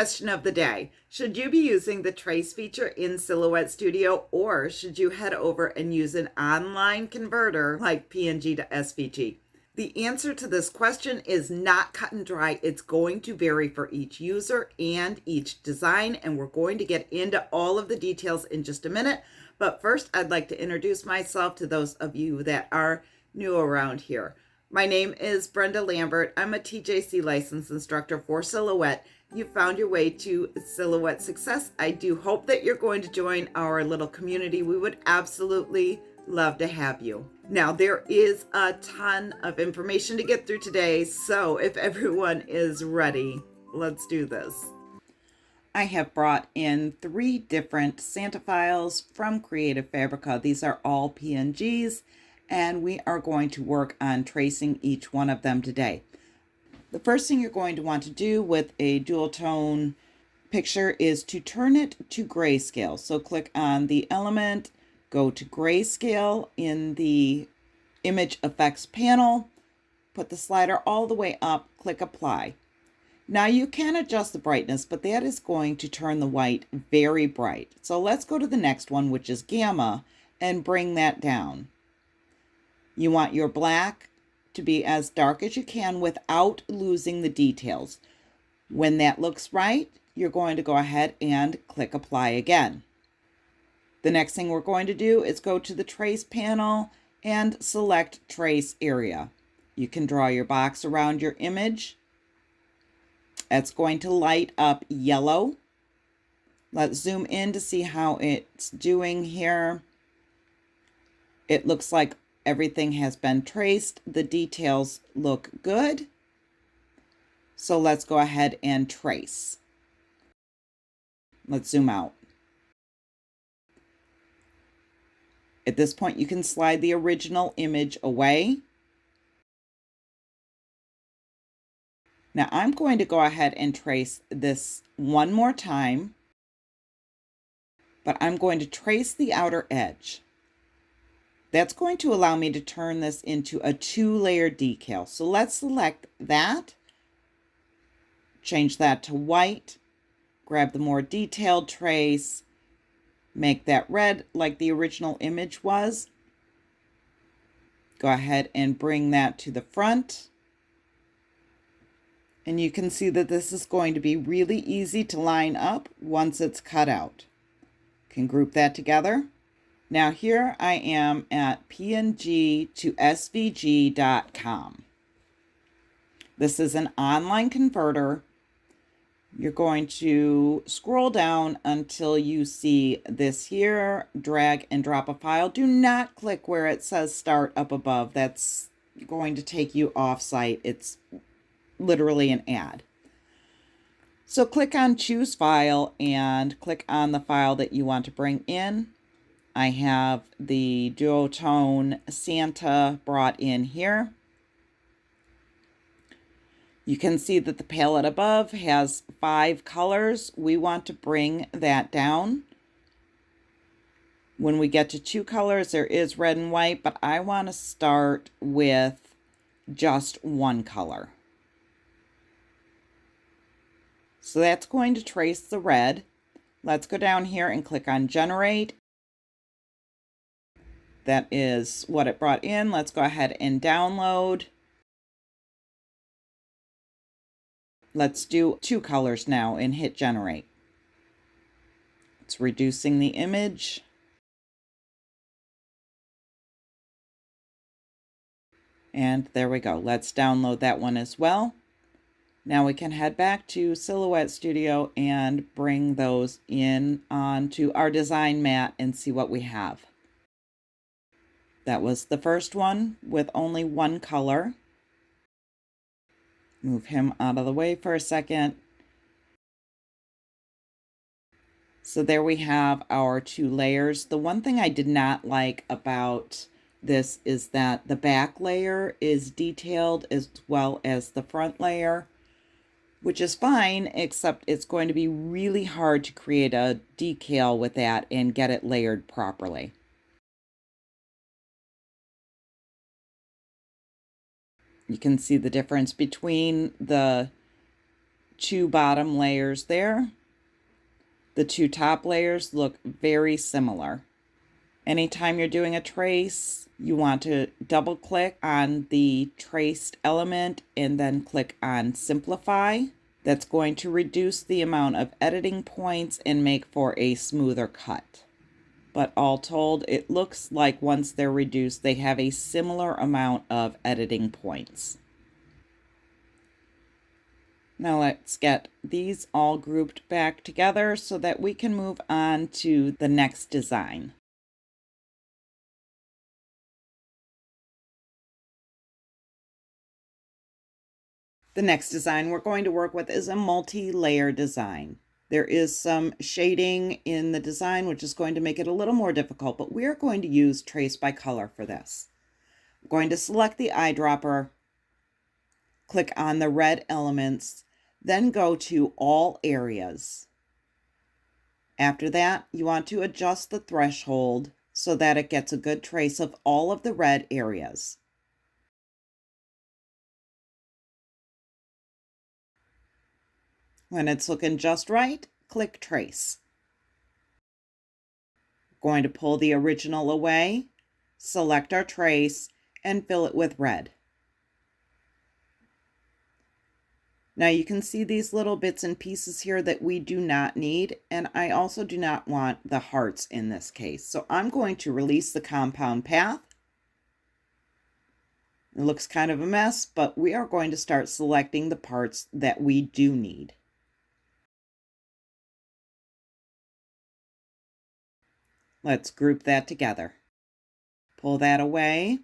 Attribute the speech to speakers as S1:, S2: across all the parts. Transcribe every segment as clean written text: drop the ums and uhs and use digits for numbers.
S1: question of the day. Should you be using the trace feature in Silhouette Studio, or should you head over and use an online converter like PNG to SVG? The answer to this question is not cut and dry. It's going to vary for each user and each design, and we're going to get into all of the details in just a minute. But first, I'd like to introduce myself to those of you that are new around here. My name is Brenda Lambert. I'm a TJC licensed instructor for Silhouette. You found your way to Silhouette Success. I do hope that you're going to join our little community. We would absolutely love to have you. Now, there is a ton of information to get through today, so if everyone is ready, let's do this. I have brought in 3 different Santa files from Creative Fabrica. These are all PNGs, and we are going to work on tracing each one of them today. The first thing you're going to want to do with a dual tone picture is to turn it to grayscale. So click on the element, go to grayscale in the image effects panel, put the slider all the way up, click apply. Now you can adjust the brightness, but that is going to turn the white very bright. So let's go to the next one, which is gamma, and bring that down. You want your black to be as dark as you can without losing the details. When that looks right, you're going to go ahead and click apply again. The next thing we're going to do is go to the trace panel and select trace area. You can draw your box around your image. That's going to light up yellow. Let's zoom in to see how it's doing here. It looks like everything has been traced. The details look good. So let's go ahead and trace. Let's zoom out. At this point, you can slide the original image away. Now I'm going to go ahead and trace this one more time, but I'm going to trace the outer edge. That's going to allow me to turn this into a 2-layer decal. So let's select that, change that to white, grab the more detailed trace, make that red like the original image was. Go ahead and bring that to the front. And you can see that this is going to be really easy to line up once it's cut out. Can group that together. Now here I am at png to svg.com. This is an online converter. You're going to scroll down until you see this here, drag and drop a file. Do not click where it says start up above. That's going to take you off site. It's literally an ad. So click on choose file and click on the file that you want to bring in. I have the duotone Santa brought in here. You can see that the palette above has 5 colors. We want to bring that down. When we get to 2 colors, there is red and white, but I want to start with just 1 color. So that's going to trace the red. Let's go down here and click on generate. That is what it brought in. Let's go ahead and download. Let's do 2 colors now and hit generate. It's reducing the image. And there we go. Let's download that one as well. Now we can head back to Silhouette Studio and bring those in onto our design mat and see what we have. That was the first one with only 1 color. Move him out of the way for a second. So there we have our 2 layers. The one thing I did not like about this is that the back layer is detailed as well as the front layer, which is fine, except it's going to be really hard to create a decal with that and get it layered properly. You can see the difference between the 2 bottom layers there. The 2 top layers look very similar. Anytime you're doing a trace, you want to double click on the traced element and then click on Simplify. That's going to reduce the amount of editing points and make for a smoother cut. But all told, it looks like once they're reduced, they have a similar amount of editing points. Now let's get these all grouped back together so that we can move on to the next design. The next design we're going to work with is a multi-layer design. There is some shading in the design, which is going to make it a little more difficult, but we're going to use Trace by Color for this. I'm going to select the eyedropper, click on the red elements, then go to All Areas. After that, you want to adjust the threshold so that it gets a good trace of all of the red areas. When it's looking just right, click Trace. Going to pull the original away, select our trace, and fill it with red. Now you can see these little bits and pieces here that we do not need, and I also do not want the hearts in this case. So I'm going to release the compound path. It looks kind of a mess, but we are going to start selecting the parts that we do need. Let's group that together. Pull that away.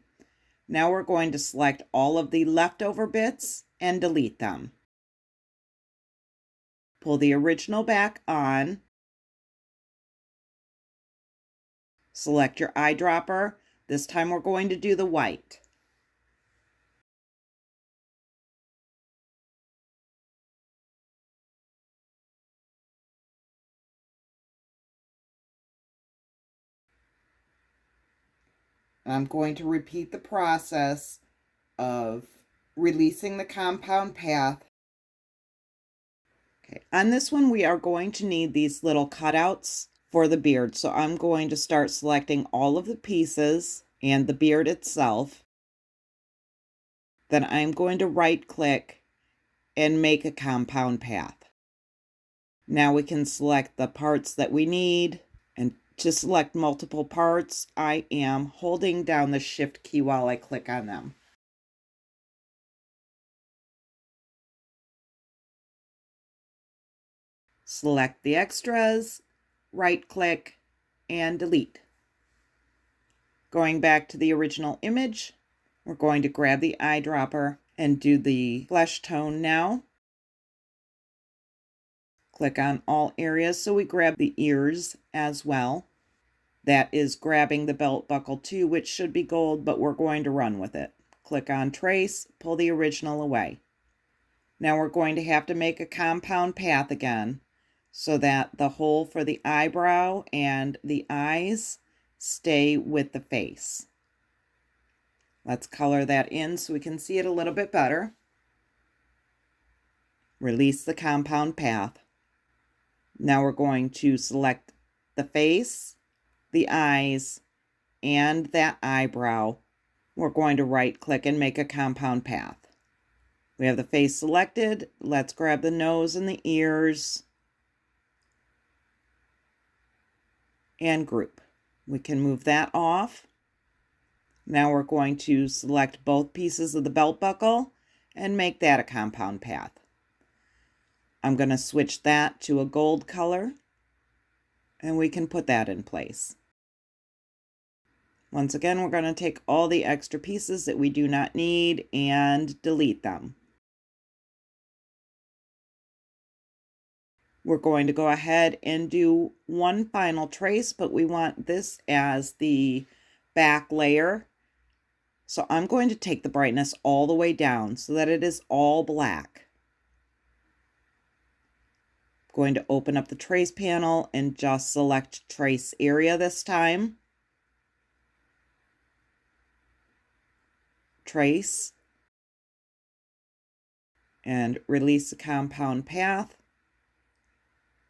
S1: Now we're going to select all of the leftover bits and delete them. Pull the original back on. Select your eyedropper. This time we're going to do the white. I'm going to repeat the process of releasing the compound path. Okay, on this one we are going to need these little cutouts for the beard. So I'm going to start selecting all of the pieces and the beard itself. Then I'm going to right click and make a compound path. Now we can select the parts that we need, and to select multiple parts, I am holding down the Shift key while I click on them. Select the extras, right click, and delete. Going back to the original image, we're going to grab the eyedropper and do the flesh tone now. Click on all areas, so we grab the ears as well. That is grabbing the belt buckle too, which should be gold, but we're going to run with it. Click on Trace, pull the original away. Now we're going to have to make a compound path again so that the hole for the eyebrow and the eyes stay with the face. Let's color that in so we can see it a little bit better. Release the compound path. Now we're going to select the face, the eyes, and that eyebrow. We're going to right click and make a compound path. We have the face selected. Let's grab the nose and the ears and group. We can move that off. Now we're going to select both pieces of the belt buckle and make that a compound path. I'm going to switch that to a gold color, and we can put that in place. Once again, we're going to take all the extra pieces that we do not need and delete them. We're going to go ahead and do one final trace, but we want this as the back layer. So I'm going to take the brightness all the way down so that it is all black. I'm going to open up the trace panel and just select trace area this time. Trace. and release the compound path.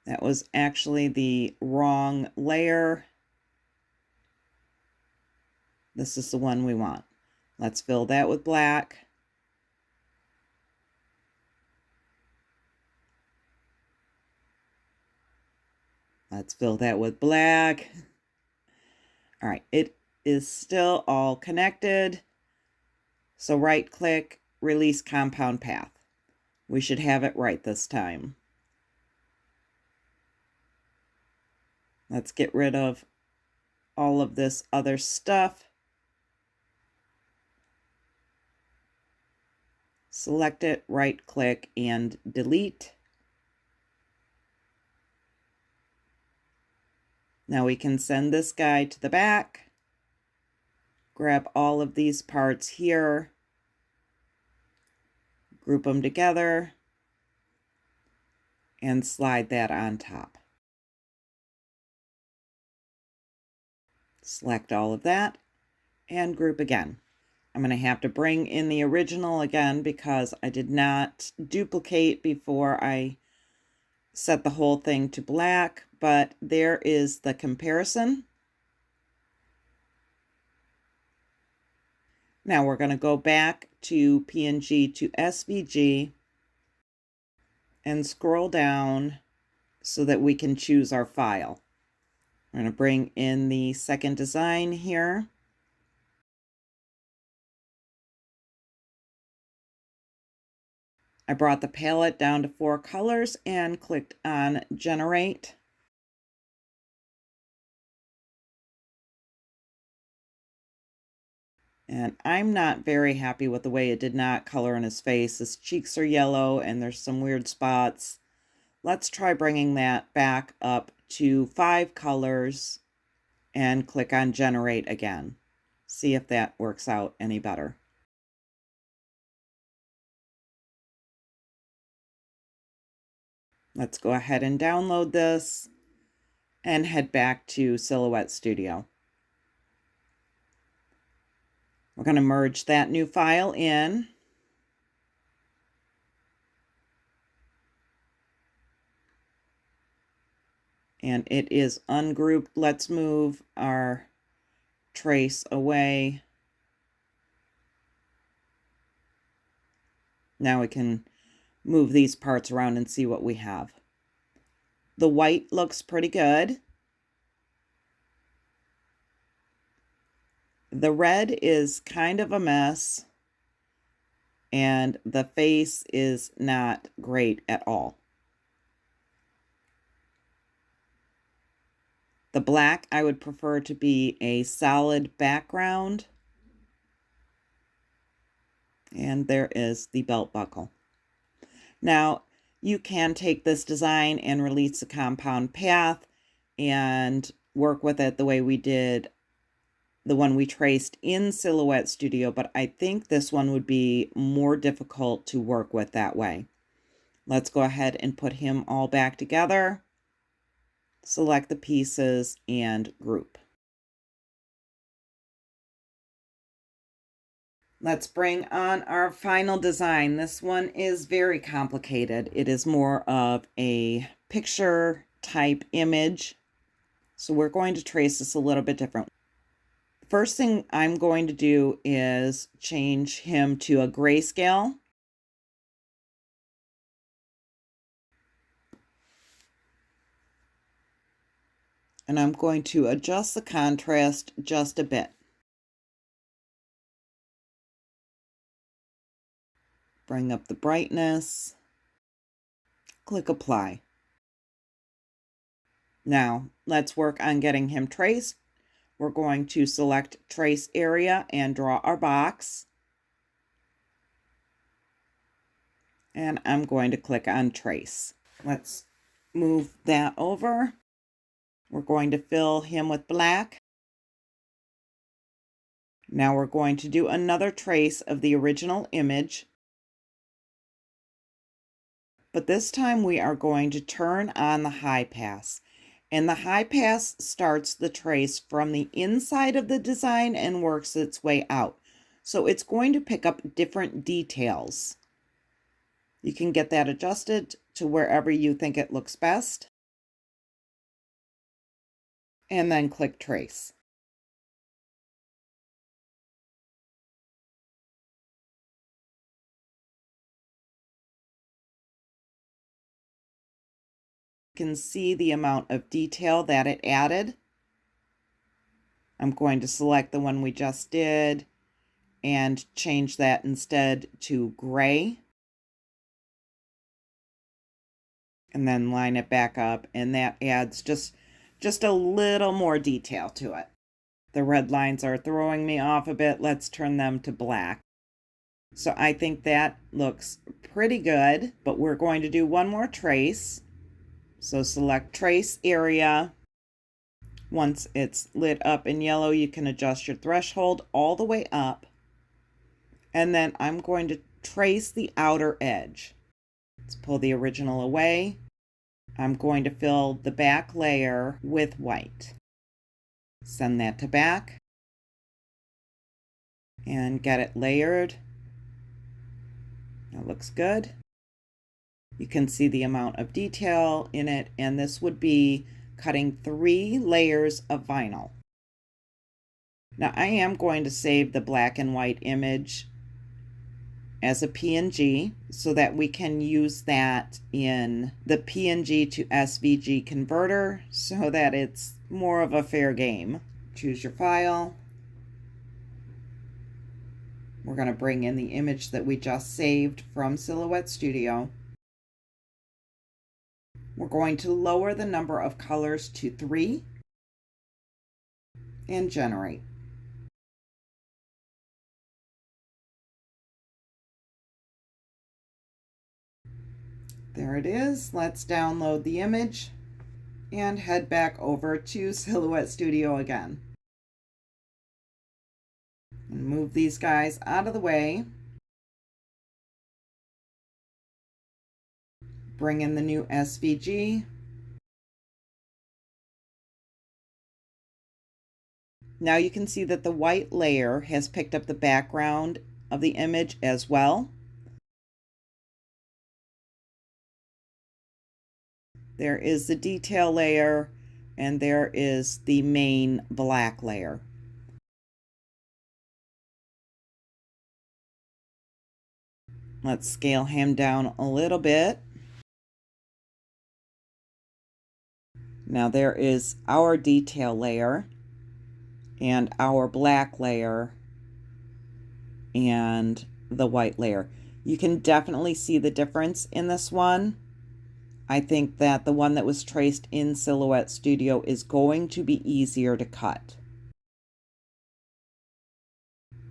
S1: That was actually the wrong layer. This is the one we want. Let's fill that with black. Let's fill that with black. All right, it is still all connected. So right click, release compound path. We should have it right this time. Let's get rid of all of this other stuff. Select it, right click, and delete. Now we can send this guy to the back. Grab all of these parts here. Group them together. And slide that on top. Select all of that and group again. I'm going to have to bring in the original again because I did not duplicate before I set the whole thing to black, but there is the comparison. Now we're going to go back to PNG to SVG and scroll down so that we can choose our file. We're going to bring in the second design here. I brought the palette down to 4 colors and clicked on Generate. And I'm not very happy with the way it did not color in his face. His cheeks are yellow and there's some weird spots. Let's try bringing that back up to 5 colors and click on Generate again. See if that works out any better. Let's go ahead and download this and head back to Silhouette Studio. We're going to merge that new file in. And it is ungrouped. Let's move our trace away. Now we can move these parts around and see what we have. The white looks pretty good. The red is kind of a mess. And the face is not great at all. The black I would prefer to be a solid background. And there is the belt buckle. Now, you can take this design and release the compound path and work with it the way we did the one we traced in Silhouette Studio, but I think this one would be more difficult to work with that way. Let's go ahead and put him all back together. Select the pieces and group. Let's bring on our final design. This one is very complicated. It is more of a picture type image. So we're going to trace this a little bit different. First thing I'm going to do is change him to a grayscale. And I'm going to adjust the contrast just a bit. Bring up the brightness. Click Apply. Now, let's work on getting him traced. We're going to select Trace Area and draw our box. And I'm going to click on Trace. Let's move that over. We're going to fill him with black. Now we're going to do another trace of the original image. But this time we are going to turn on the high pass. And the high pass starts the trace from the inside of the design and works its way out. So it's going to pick up different details. You can get that adjusted to wherever you think it looks best. And then click Trace. You can see the amount of detail that it added. I'm going to select the one we just did and change that instead to gray. And then line it back up, and that adds just a little more detail to it. The red lines are throwing me off a bit. Let's turn them to black. So I think that looks pretty good, but we're going to do one more trace. So select trace area. Once it's lit up in yellow, you can adjust your threshold all the way up. And then I'm going to trace the outer edge. Let's pull the original away. I'm going to fill the back layer with white. Send that to back and get it layered. That looks good. You can see the amount of detail in it, and this would be cutting 3 layers of vinyl. Now I am going to save the black and white image as a PNG so that we can use that in the PNG to SVG converter so that it's more of a fair game. Choose your file. We're going to bring in the image that we just saved from Silhouette Studio. We're going to lower the number of colors to 3 and generate. There it is. Let's download the image and head back over to Silhouette Studio again. And move these guys out of the way. Bring in the new SVG. Now you can see that the white layer has picked up the background of the image as well. There is the detail layer, and there is the main black layer. Let's scale him down a little bit. Now there is our detail layer and our black layer and the white layer. You can definitely see the difference in this one. I think that the one that was traced in Silhouette Studio is going to be easier to cut.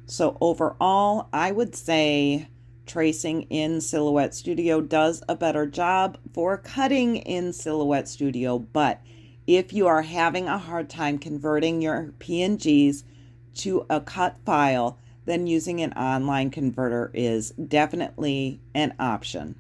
S1: So overall, I would say tracing in Silhouette Studio does a better job for cutting in Silhouette Studio, but if you are having a hard time converting your PNGs to a cut file, then using an online converter is definitely an option.